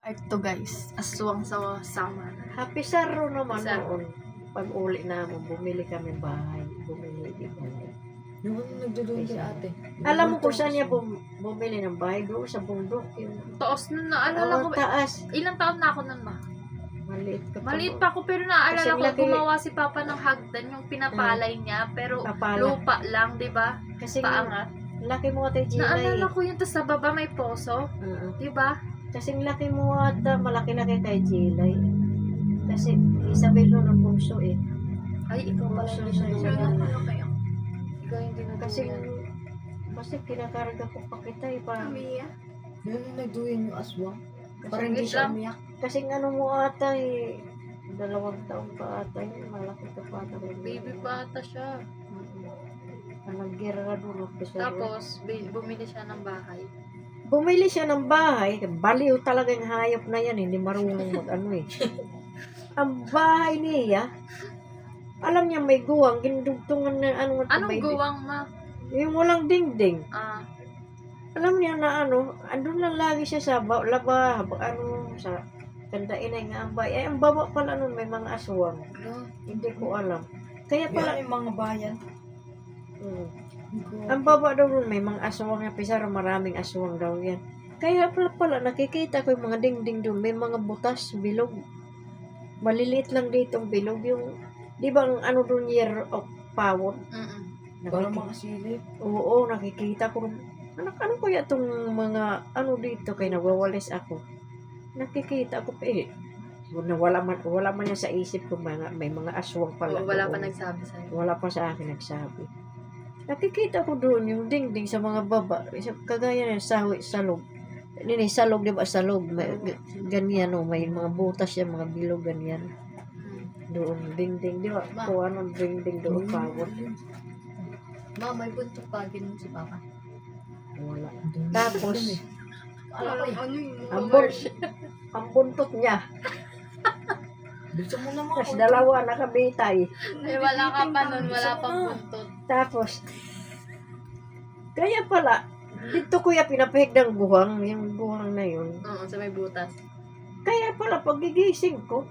Ito guys, aswang sa summer. Happy Saro naman Saro. noon. Pag uli namin, bumili kami bahay. Bumili din bahay. Yung nagdodoon kay ate. Alam mo kung saan niya bumili ng bahay? Doon sa bundok. Yung Taos na naalala ko. taas. Ilang taon na ako nun ba? Maliit ka pa. Maliit pa ako pero naalala Kasi ko laki- gumawa si Papa ng hagdan yung pinapalay niya pero Papala. lupa lang, 'di ba? Kasi Paangat. laki mo ate Gina Naalala ko yun, tas sa baba may poso, 'di ba? Kasi laki mo ata, malaki-laki kay Jilay. Kasi Isabel no ng bunso eh. Ay, ikaw pala Bunso yung sa nagdodoon. Ano kayo? Ikaw hindi Kasi nagdodoon. kinakarga ko pa kita eh. Mia. Yun yung nagdoon yung aswang. Kasi, Parang hindi siya lang. umiyak. kasi ano mo ata eh. 2 taon pa ata yun. Malaki ka pa ata. Baby pa ata siya. Nag-gira doon. Tapos bumili siya ng bahay. Bumili siya ng bahay. Baliw talaga yung hayop na yan. Hindi marunong mag-ano eh. Ang bahay niya, alam niya may guwang. Ginudugtungan na ano. Anong guwang ma? Yung walang dingding. Alam niya na ano, andun lang lagi siya sa laba, ano, sa kandainay nga ang bahay. Ay, ang baba pala nun, may mga aswang. Hindi ko alam. Kaya pala, Yan yung mga bayan. ang baba daw nun, may mga aswang na Pisaro, maraming aswang daw yan. Kaya pala, nakikita ko yung mga dingding doon, may mga butas, bilog. Maliliit lang dito ang bilog. Yung, di ba ang ano doon, year of power? Parang mga silip. Oo, nakikita ko. Ano kaya itong mga ano dito kay nagwawalis ako. Nakikita ko pa eh. Wala man yan sa isip ko may mga aswang pala. Wala pa doon. nagsabi sa'yo. Wala pa sa akin nagsabi. Nakikita ko doon yung dingding sa mga baba. Kagaya ng sawi, salog. Nini, salog, di ba? Salog. Ganyan o. May mga butas yan, mga bilog, ganyan. Doon, dingding, di ba? Kung anong dingding doon, pawon. Ma, may buntok pa din si Papa. Wala. Tapos, Ano ang buntot niya. Bisa mo naman. Tapos dalawa nakabitay. Eh, wala ka pa nun, wala pang buntot. Tapos, kaya pala, dito kuya pinapahig ng buhang, yung buhang na yun. Oo, sa may butas. Kaya pala, pagigising ko,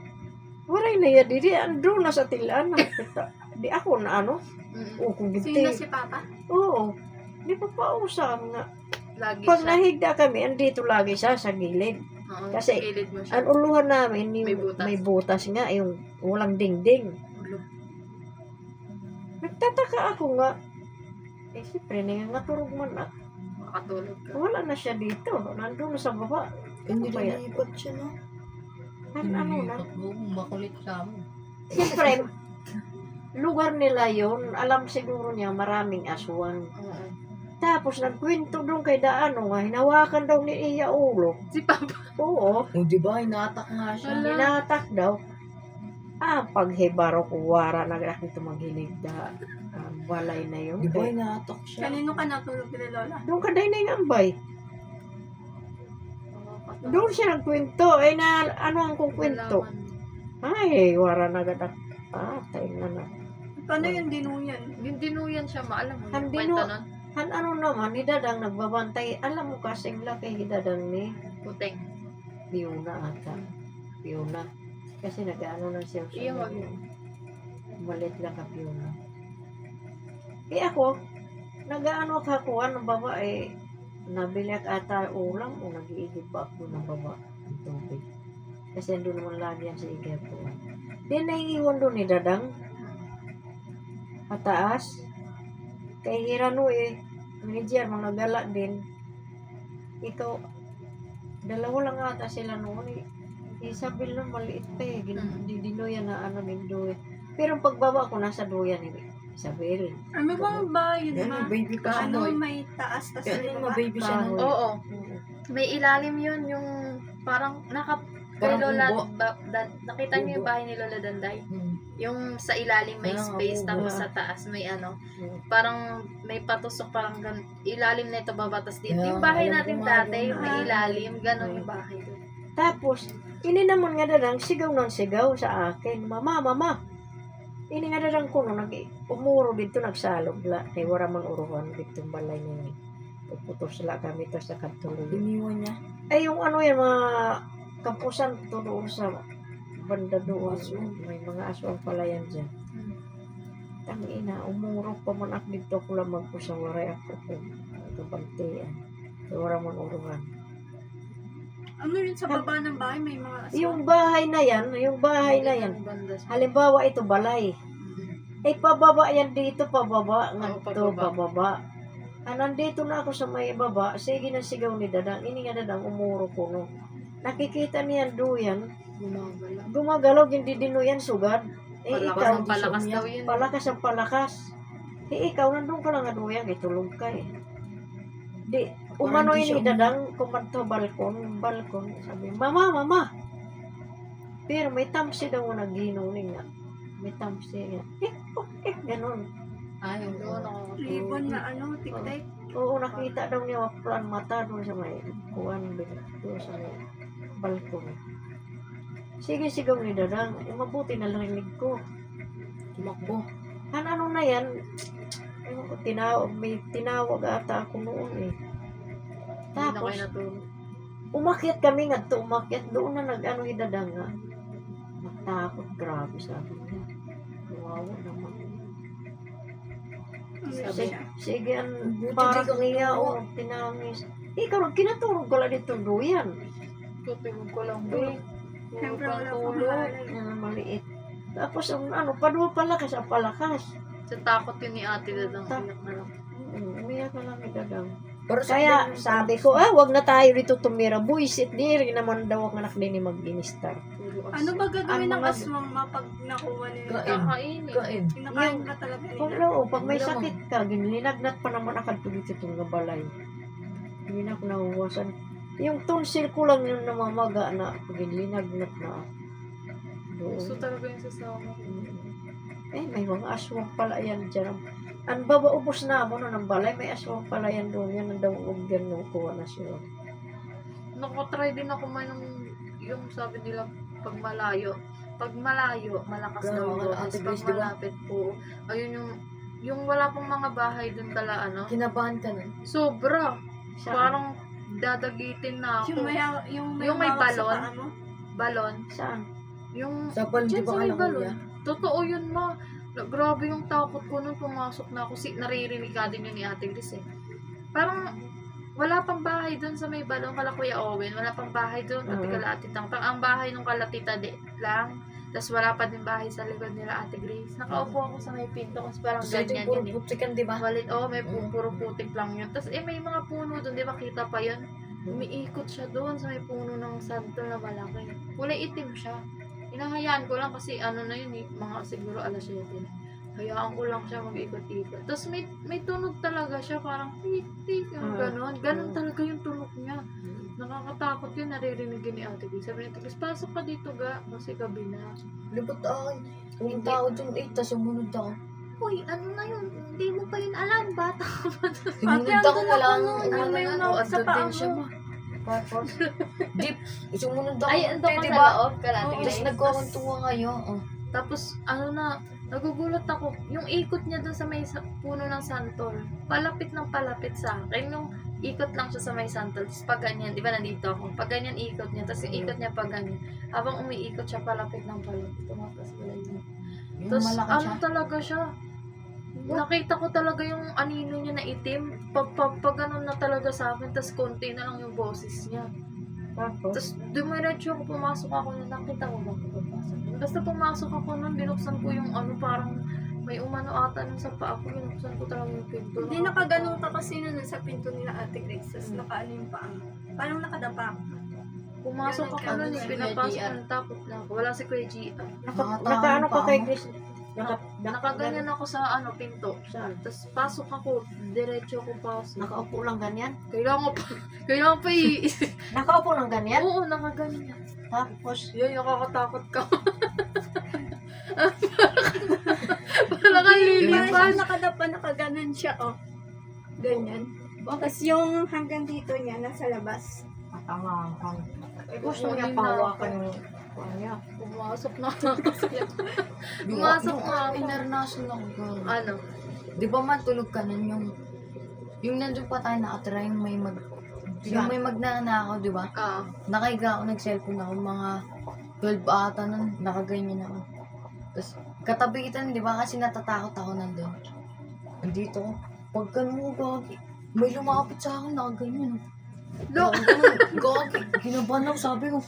wala na yan, di andun na sa tilaan. Di ako na ano, o kung Sino ginti. si Papa? Oo, di pa pausap nga. Lagi Pag siya. nahigda kami, andito lagi siya sa gilid. Oo, kasi, kilid mo siya. Ang uluhan namin, May butas. may butas nga, yung walang dingding. Ulo. Nagtataka ako nga, eh siyempre, nangangaturog man na. Makatulog ka. Wala na siya dito. Nandun na sa baba. Hindi Ano kaya? nilipat siya na. Ano na. Makulit ka mo. Siyempre, lugar nila yon, alam siguro niya maraming aswang. Oo. Tapos nagkwento doon kay Daano nga, hinawakan daw ni Iya ulo. Si Papa. Oo, O diba, inatak nga siya. Wala. hinatak daw. Paghibaro ko, wara na nakita maghinig da. Balay na yun. Diba, inatak siya. Kanino ka natulog ni Lola? Doon ka day na yung ambay. Doon siya nagkwento. Eh na, ano ang kong kwento? Ay, wara na gadak. Tayo na na. Paano yung dinuyan? Yung dinuyan siya, maalam mo. Ang Yung kwento dinu- nun? Ano naman, ni Dadang nagbabantay. Alam mo kasing laki ni Dadang ni Puting. Fiona ata. Fiona. Kasi nag-ano na siya. Iya, wag mo. Malit lang ka Fiona. Eh ako, nag-ano ako, ano babae, nabili ak ata ulam o nag-iigib pa ako ng baba ng tubig. Kasi doon naman lagi yan sa igay ko. Di naiiwan doon ni Dadang. Pataas. Kay Hirano eh, manager, mga gala din. Ikaw, dalawa lang ata sila noon eh. Isabel nun maliit pa eh. Dinuyan na ano ni Doy. Pero ang pagbaba ko nasa Doyan eh. Isabel. Ano bang bayad Yan, baby pa siya. Ano may taas tas Yan, yung baby siya. Kahoy. Oo. Oo. May ilalim yun, yung parang kay Parang Lola, kubo. nakita niyo yung bahay ni Lola Danday? Yung sa ilalim may Parang space, kubo. tapos sa taas may ano, parang may patusok, parang ilalim na ito babatas dito. Yeah, Yung bahay alam natin ko nga dati, yun. yung may ilalim, ganon yung bahay doon. Tapos, ini naman nga Dadang, sigaw ng sigaw sa akin. Mama, mama. Ini nga Dadang ko no, umuro dito, nagsalog la. Kay wala mang uruhan dito balay niya. Puputos la kami to sa katulog. Iniwan niya. Eh yung ano yan, mga Campo Santo doon sa banda doon. May mga aswang pala yan dyan. Tangina, umurok pa man ako dito ko lang magpusawaray ako po. Kabantian. Wala man urungan. Ano yun sa baba ng bahay? May mga aswang? Yung bahay na yan, Banda sa- halimbawa ito balay. Eh pababa yan dito, pababa. Oo, Nganto, pababa. pababa. Nandito na ako sa may baba. Sige na sigaw ni Dadang. Ini nga Dadang, umuro ko no. Nakikita niyan duyan. Gumagala. Gumagalaw, hindi dino yan sugad. Eh Palakas ikaw, ang palakas daw yun. palakas ang palakas. Eh ikaw, nandun ka lang nga duyan, itulog ka eh. Di, umano di siya ini Dadang, kumanto balkon. Sabi, mama. Pero may tamsi daw na ginuning nga. May tamsi nga. Ganon. Ay, Doon ako. Ribbon na ano, tik-tik. Oo, nakita daw niya plan mata doon sa may kuwan doon sa may balkon. Sige, sigaw ni Dadang. Eh, mabuti na narinig ko. tumakbo. Ano na yan? Ewan ko, may tinawag ata ako noon eh. Hindi na Tapos, kayo natulog. umakyat kami nga to, umakyat doon na nag-ano ni Dadang nga. Natakot, grabe sabi niya. Wawa naman. Sabi, Sige, ang Buti parang di ka niya, kinuha. tinangis. Ikaw, kinatulog ko lang dito duyan. tutulog ko lang. Eh, Siyempre wala pang tulog. mahalay. maliit. Tapos, padua palakas, ang palakas. Sa takot yun ni ate Dadang. Ta- Iyak na lang. Umiyak na lang ni Dadang. Pero Kaya sabi ko, wag na tayo dito tumira. Buisit, di rin naman daw ang anak din ni mag-inistar. Puro Ano ba gagawin Ang ng mga- aswang pag nakuha nila? Kakainin. kain. Kinakain ka talaga Pag, nila. pag may Wala sakit ka, ginlinagnat pa naman akad ko dito itong balay. Hindi na ako nahuwasan. Yung tonsil ko lang yung namamaga na ginlinagnat na. Gusto Doon. talaga yung sasama. May mga aswang pala yan dyan. Ang babaubos na mo ng balay, may aswang pala yan doon. Yan ang daw ugyan nung kuha na siya. Nakatry din ako man yung sabi nila pag malayo. Pag malayo, malakas Grabe, daw wala, boses. Ate Pag Grace, di ba? malapit po. Ayun yung wala pong mga bahay dun kala ano. Kinabahan ka nun. Sobra. Saan? Parang dadagitin na ako. Yung Yung may hawak sa balon? paa mo? Balon. Saan? Yung Sa bal, di Diyan ba sa may kala balon. kuya? Totoo yun, ma. Grabe yung takot ko nung pumasok na ako. Naririnig ka din yun ni Ate Gris eh. Parang wala pang bahay doon sa may balon kala Kuya Owen. Wala pang bahay doon pati kala Ate Tang. Ang bahay nung kala Tita De lang. Tapos wala pa din bahay sa likod nila Ate Grace. Nakaupo ako sa may pinto kasi parang Kasi ito ganyan yung puro yun eh. putikan, di ba? Malit, may puro putik lang yun. Tapos may mga puno doon, di ba kita pa yun? Umiikot siya doon sa may puno ng santol na malaki. Kulay itim siya. Hinahayaan ko lang kasi ano na yun eh, mga siguro alas 7. Hayaan ko lang siya mag-ikot-ikot. Tapos may tunog talaga siya, parang tik-tik, yung gano'n. Gano'n talaga yung tunog niya. Nakakatakot yun, naririnig yun ni Ate Grace. Sabi ni Ate Grace, pasok ka dito ga, kasi gabi na. Libot akin. Kung Hindi. tao dun, tas sumunod ako. Uy, ano na yun? Hindi mo pa yun alam, bata ka pa doon. Sumunod Ate, ako, andun wala ako nang nun. Ano umano yung na. nawak sa Andun paa din siya, mo? ma. Tapos, deep, sumunod ako. Ay, ando ka di sa ba? loob, kalate Oo. Tapos nagkakwentuhan kayo. Tapos, ano na, nagugulat ako. Yung ikot niya doon sa may puno ng santol, palapit ng palapit sa akin. Yung ikot lang siya sa may santol. Tapos pag ganyan, di ba nandito ako? Pag ganyan ikot niya, tapos yung ikot niya pag ganyan. Habang umiikot siya palapit ng palapit. Tumakas wala yun. Yung Tapos malaki ano siya. talaga siya? Nakita ko talaga yung anino niya na itim. Pag ganun na talaga sa akin, tapos konti na lang yung boses niya. Tapos, Tapos dumiretso ako, pumasok ako na nakita ko ba ako pagpasok. Basta pumasok ako nun, binuksan ko yung ano, parang may umano ata nun sa paa ko, binuksan ko talaga yung pinto. Hindi nakaganong ka kasi nun sa pinto nila Ate Grace. Tapos Hmm. nakaano yung paa mo. Parang nakadapa. Pumasok ako Ganun nun, ka, pinapasok Kuya ko, natakot na ako. Wala si Kuya GR. nakaano ka kay Chris? Nakaganyan ako sa ano, pinto. Saan? Tapos pasok ako, diretso ako pasok. Nakaupo lang ganyan? Kailangan pa Nakaupo lang ganyan? Oo, nakaganyan. Tapos, Yun, yung kakatatakot ka. Parang kang Parang lilipas. siya nakadapa, nakaganon siya, oh. Ganyan. Tapos yung hanggang dito niya, nasa labas. matangahan. Gusto Oo, niya yun pahawakan na yung kanya. Pumasok na. Yung, Pumasok yung na ako. international ko. Ano? Di ba matulog ka nun yung nandun pa tayo nakatira yung may Yung may magnanakaw, di ba? Nakahiga ako, nag-cellphone ako, mga 12 ata nun, nakaganyan ako. Tapos, katabi kita, di ba? Kasi natatakot ako nandun. Andito ko, pagka nung gagi, may lumapit sa akin, nakaganyan. Gagi, ginabahan ako, sabi ko,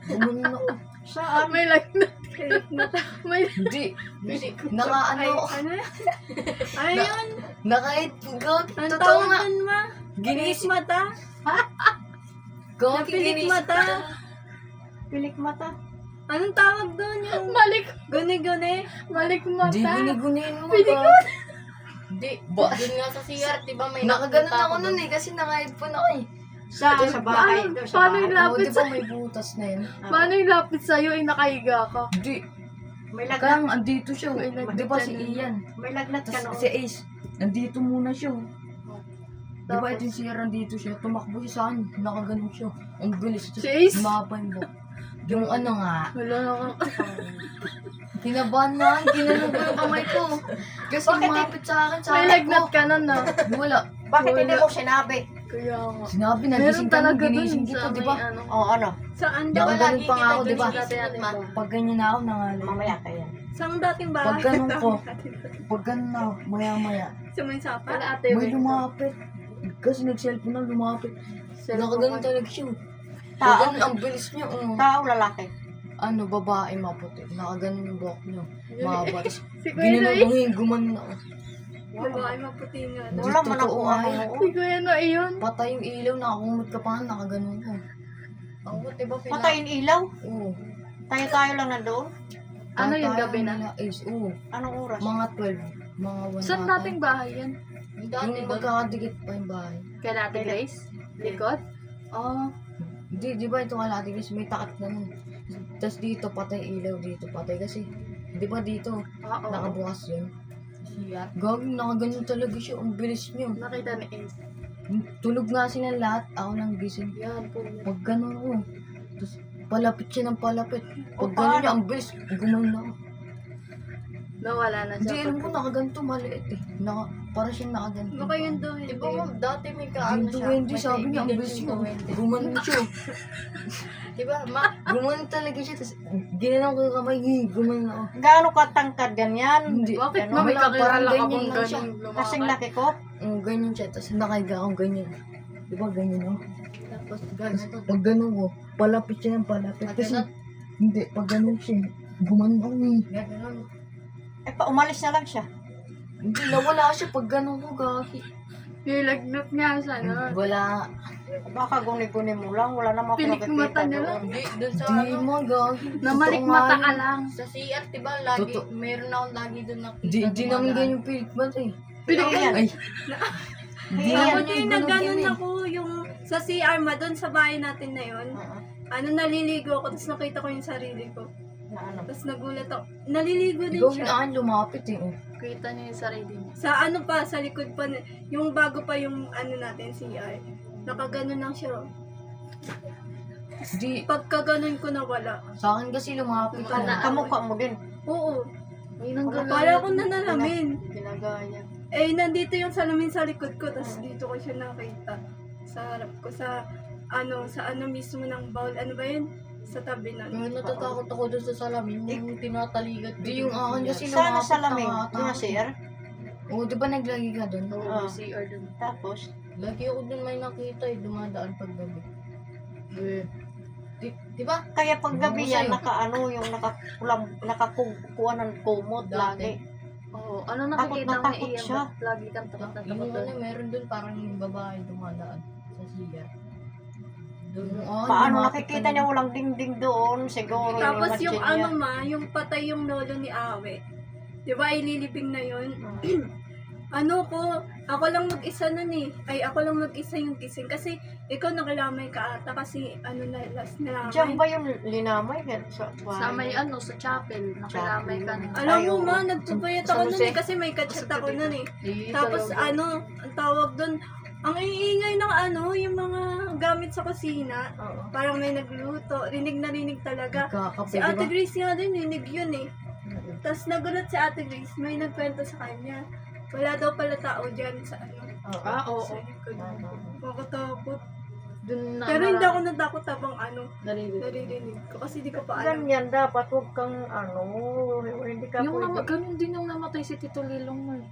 gumanon ako. Saan? May lagnat. Pilik mata. May Hindi, Ay, naka-ano, ano? Ayun. naka-hit, gagi, Ang totoo tawag nga. dun, ma? Pilik Ginising, mata. gagi, Napilik ginising. mata. Pilik mata. Anong tawag doon? Yung malik. guni-guni? Malik Hindi, mata. ginigunin mo, Pilik gagi. Hindi, Ba- dun nga sa CR, di ba may Nakaganon nakita ako nun eh, kasi naka-headphone ako eh. Sa bahay. Paano- Doon sa paano bahay. yung Oo, lapit di ba may butas na yun? Paano yung lapit sa'yo, nakahiga ka? Hindi, May kaya lagnat. nga, andito siya. May lagnat Di ba ka si nun. Ian? May lagnat ka Tapos noon. si Ace, nandito muna siya. Di ba Tapos? ito yung CR, nandito siya. Tumakbo siya sa akin, nakaganon siya. Ang bilis. Si Ace? Umapa yung buhok. Yung ano nga, Wala na ako. kinabahan na akin, kinanong ko yung kamay ko. Kasi Bakit umapit sa akin, sa May akin lagnat ko. ka na na. Wala. Bakit hindi Wala. mo sinabi? Kaya nga. Sinabi, Meron nagising ka talaga dun ginising sa kita, may di ba? ano. Oo, ano? Saan Di ba daw? ganun pa nga ako, di ba? Dati-dati ba? Pag ganyan na ako, nangalan. Mamaya ka yan. Saan dating bahay? Pag ganun ko, pag ganun na ako, maya-maya, Sa may sapa? Wala ate. may lumapit. Kasi nag-cellphone na lumapit. Nakaganon talaga siya. Tao? Nakaganon, ang bilis niya. Tao, lalaki. Ano, babae maputi. Nakaganon yung buhok niya. Mahaba. Tapos, Si Kuya ginanong Noy. ko yung gumanon ako. Babae maputi nga. Hindi, Wala man totoo ako nga ano. yun. Si Kuya Noy yun. Patay yung ilaw, nakakumot ka pa nga, nakaganon ko. Oo, di ba Patayin ilaw. Oo. Tayo-tayo lang nandoon. Ano yung Patay gabi ang na? nila Ace, oo. Anong oras? Mga 12. Mga 1 Saan dating bahay yan? Yung dati Yung doon, magkakadikit pa yung bahay. Kay Ate Grace? Likod? Oo. Hindi, di ba ito kalati guys, may takot na nun. Tapos dito, patay ilaw dito, patay kasi. Di ba dito, Oo. nakabukas yun. CR. Gagawin, nakaganyan talaga siya, ang bilis niyo. Nakita ni Ace. Tulog nga sila lahat, ako nang gising. Yan po. Pag ganun ko, tapos palapit siya ng palapit. Pag O, ganun niya, paano? ang bilis, gumanon na ako. Nawala na Hindi, siya. alam ko, nakaganto, maliit eh. Para siyang nakaganto. Baka yun doon. Di ba ma'am, dati may kaano Yung siya. 20, may sabi niya, ang kaibigan bilis siyang niya. 20. Gumanon siya. Di ba, ma? Gumanon talaga siya, tapos ginanong ko yung kamay, gumanon ako. Gaano katangkad ganyan? Hindi. Bakit Ganun. na may Wala, kakilala parang ka ganyan bang lang siya. ganun Kasing lumakad? laki ko. Ganyan siya, tapos nakahiga akong ganyan. Di ba ganyan ako? Tapos Tapos ganito. pag ganun ko, palapit siya ng palapit. Pag Kasi, ganun? hindi, pag ganun siya, gumanon ako eh. Ganun. Umalis na lang siya. Hindi, nawala siya pag ganun ko, gaki. Nilagnat nga siya na. Wala. Baka guni-guni mo lang. Wala namang Pilik nakikita mata niya doon. lang. Hindi, dun sa Di ano, mo, gaki. Namalik Totoo nga mata yun. ka lang. sa CR, di ba, lagi, Totoo. meron akong lagi dun nakita. Di naman dumadaan. ganyan pilikbat eh. Pilik Ano yan? Ay. Di Ayan, naman Hindi, yung na ganun ganun yun eh. ako yung sa CR ma, doon sa bahay natin na yun. Oo. Ano, naliligo ako, tapos nakita ko yung sarili ko. Na ano? Tapos nagulat ako. Naliligo din Ikaw yung siya. akin lumapit eh. oh. Kita niya yung sarili niya. Sa ano pa, sa likod pa, yung bago pa yung ano natin, CR. Nakaganon lang siya. Di, Pagka ganun ko nawala. sa akin kasi lumapit ka na. Kamukha mo din. Oo. Ay, nanggalan. Para akong nanalamin. Ginagaya. Eh, nandito yung salamin sa likod ko, tapos dito ko siya nakita. Sa harap ko, sa ano mismo ng bowl. Ano ba yun? Sa tabi na. Yung natatakot ako dun sa salamin, yung tinataligat. Di yung akin kasi Sana lumapit sa lamig. na Yung CR. Oo, di ba naglagi ka doon? Oo, Ah. CR dun. Tapos, Lagi ako dun may nakita eh, dumadaan pag gabi. Di ba? kaya pag gabi Ano yan, sa'yo? nakaano yung nakakuha ng kumot Dati. lagi. Oo, ano Takot nakikita na mo takot Ian? siya. Ba't lagi kang takot na takot Yung doon? ano, meron dun parang babae dumadaan sa CR. Dun, Yung akin, Paano lumapit nakikita ka niya na. walang dingding doon? Siguro Tapos yung imagine ano niya. ma, yung patay yung lolo ni Awe. Di ba, ililibing na yun? Ano ko, ako lang mag-isa nun eh. Ay, ako lang mag-isa yung gising. Kasi, ikaw nakilamay ka ata kasi, ano na, last na Diyan ba yung linamay? Sa Sa may ano, sa chapel. Nakilamay ka na. Alam Ay, mo oo. ma, nagpupayat Sa ako nun Jose? eh. Kasi may kachat Sa ako tabi nun ka. eh. Tapos ano, ang tawag dun, ang iingay ng ano, yung mga gamit sa kusina. Oo. Parang may nagluto. Rinig na rinig talaga. Nagkakape, Si di ba? Ate Grace nga din, rinig yun eh. Tapos nagulat si Ate Grace, may nagkwento sa kanya. Wala daw pala tao dyan sa ano. Oo. Ah, oo. Sa likod. Makatakot. Dun na, Pero hindi ako natakot habang naririnig. naririnig ko kasi di ko pa alam. Ganyan dapat, huwag kang hindi ka Yung pwede. ganun din yung namatay si Tito Lilong mo eh.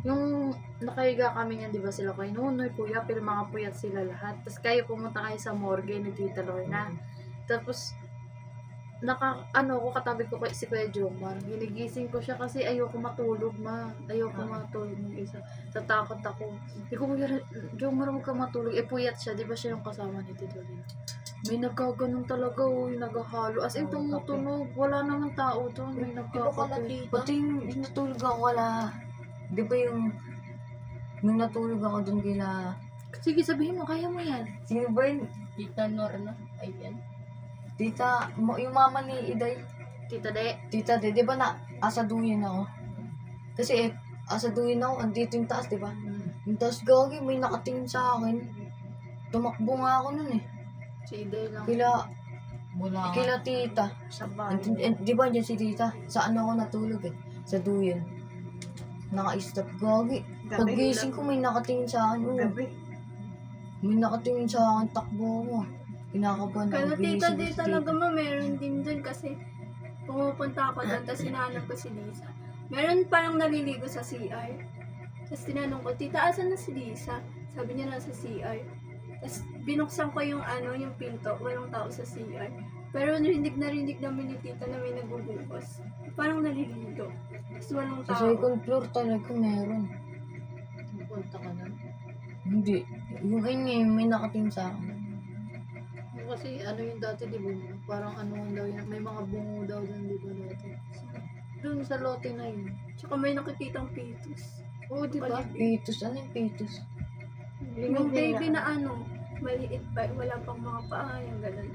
Yung nakahiga kami niyan, di ba sila kay Nonoy, Kuya, pero mga puyat sila lahat. Tapos kayo pumunta kayo sa morgue ni Tita Lorna. Tapos, ko katabi ko si Kuya Jomar. Ginigising ko siya kasi ayoko matulog, ma. Ayoko matulog ng isa. Tatakot ako. Hindi ko, Kuya Jomar, huwag ka matulog. Eh, puyat siya. Di ba siya yung kasama ni Tito Lilong? May nagkaganon talaga, naghahalo. As in, tumutunog. Wala naman tao doon. May nagkakatulog. Pati yung natulog ako wala. Di ba yung nung natulog ako dun kila... Sige, sabihin mo, kaya mo yan. Sino ba yun? Tita Norna. Ay, yan. Tita, yung mama ni Iday. Tita De. Tita, di ba na asaduyin ako? Kasi asaduyin ako, andito yung taas, di ba? Yung taas gagi, may nakatingin sa akin. Tumakbo nga ako nun eh. Si Ide lang. Kila tita. Sa bahay. Di ba dyan si tita? Saan ako natulog eh? Sa duyan. Naka-stop gagi. Pag-gising ko may nakatingin sa akin. Oh. Gabi. May nakatingin sa akin, takbo ako. Kinakabahan Pero ako. tita, Ginising ko di si talaga meron din dun kasi pumupunta ako doon, tapos hinahanap ko si Lisa. Meron parang naliligo sa CR. Tapos tinanong ko, tita, asan na si Lisa? Sabi niya nasa CR. Tapos binuksan ko yung yung pinto, walang tao sa CR. Pero narinig namin ni tita na may nagbubukas. Parang naliligo. Tapos walang Sa tao. second floor talaga meron. Punta ka na. Hindi. Yung ayun may nakatingin sa akin. Kasi yung dati, di ba? Parang daw yun. May mga bungo daw dun, di ba dati? Dun sa lote na yun. Tsaka may nakikitang pitos. Oo, di ba? Pitos, ano yung pitos? Yung baby na maliit pa, wala pang mga paa, yung gano'n.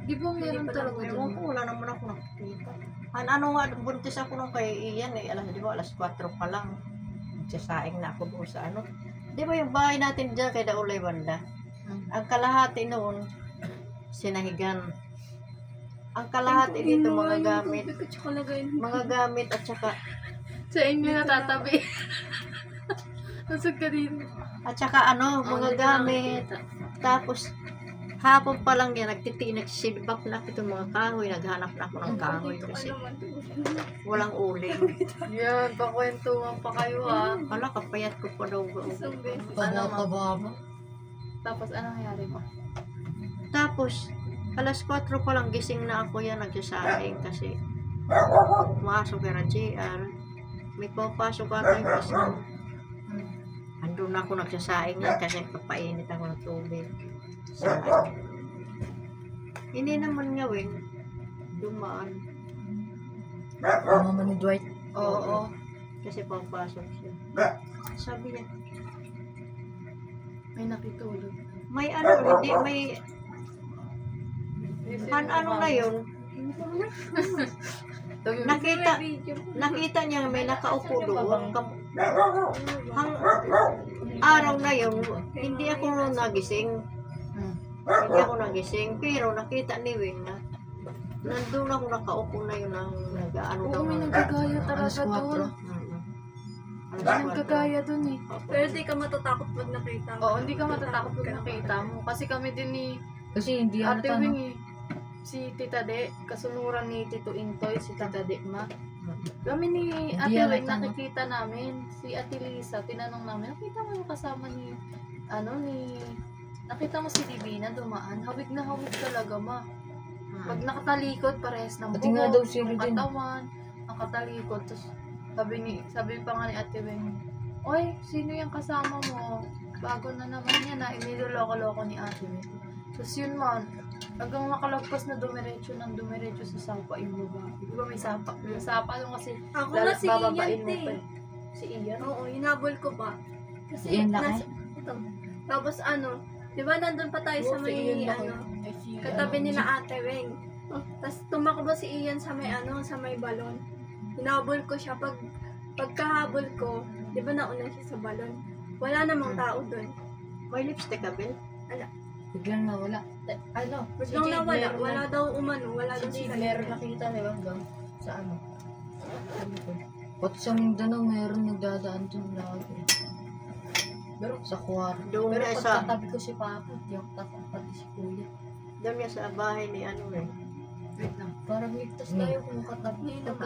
Di ba meron Hindi pa talaga Ewan dun? ko, wala naman ako nakikita. Ano nga, buntis ako nung kay Ian di ba, alas 4 pa lang. Nagsasaing na ako doon sa Di ba yung bahay natin dyan kay Daulay Banda? Ang kalahati noon, sinahigan. Ang kalahati dito, mga gamit. Mga gamit at saka, Sa inyo natatabi. Nasag ka din. at saka mga gamit. Tapos, hapon pa lang yan, nagsisibak na ako itong mga kahoy, naghanap na ako ng kahoy kasi walang uling. Yan, pakwentuhan pa kayo ha. Wala, kapayat ko pa daw. Taba mo. Tapos anong nangyari mo? Tapos, alas 4 pa lang gising na ako yan, nagsasaing kasi pumasok ka ng JR. May papasok ata yung isa. Andun ako nagsasaing yan kasi papainit ako ng tubig. Saing. Hindi naman ngawin. Dumaan. Mama ni Dwight. Oo. Kasi papasok siya. Sabi niya, May nakitulog. may hindi, may ano na yun. Nakita niya may nakaupo doon. Hang araw na yun, hindi ako nagising. Hindi ako nagising. Pero nakita ni Wing na nandun ako nakaupo na yun ang nag-ano daw. Oo, may nagkagaya Alas talaga 4. doon. Alas May 4. nagkagaya doon eh. Pero di ka matatakot pag nakita mo. Oo, hindi ka matatakot kung nakita mo. Kasi kami din ni Kasi hindi Ate halata, no? Wing eh. Si Tita De, kasunuran ni Tito Intoy, si Tita De Ma. Kami ni Ate Hindi Wing, halata, no? nakikita namin. Si Ate Lisa, tinanong namin, nakita mo yung kasama ni, nakita mo si Divina dumaan. Hawig na hawig talaga, ma. Pag nakatalikod, parehas ng Pati nga daw si yung Rodin. katawan, nakatalikod. Tapos sabi pa nga ni Ate Wing, oy, sino yung kasama mo? Bago na naman yan, iniloloko-loko ni Ate Wing. Tapos yun man, hanggang makalagpas na dumiretso sa sapa yung babae. Di ba may sapa? May sapa yung kasi Ako na si bababain Ian mo eh. pa. Si Ian? Oo, hinabol ko pa. Kasi Ian laki? ito. Tapos di ba nandun pa tayo sa may katabi nila Ate Weng. Tapos tumakbo si Ian sa may balon. Hinabol ko siya pagkahabol ko, di ba nauna siya sa balon. Wala namang tao doon. May lipstick ka, Bel? Biglang nawala. Biglang nawala, wala daw umano, wala daw Si siya. meron nakita, di ba? Doon. Sa ano? Pati sa Mindanao, meron nagdadaan dun lagi. Pero sa kwarto. Doon pero niya pag sa, katabi ko si Papa, di ako takot pati si Kuya. doon niya sa bahay ni ano eh. Wait lang. Parang ligtas tayo kung katabi. Hindi naman.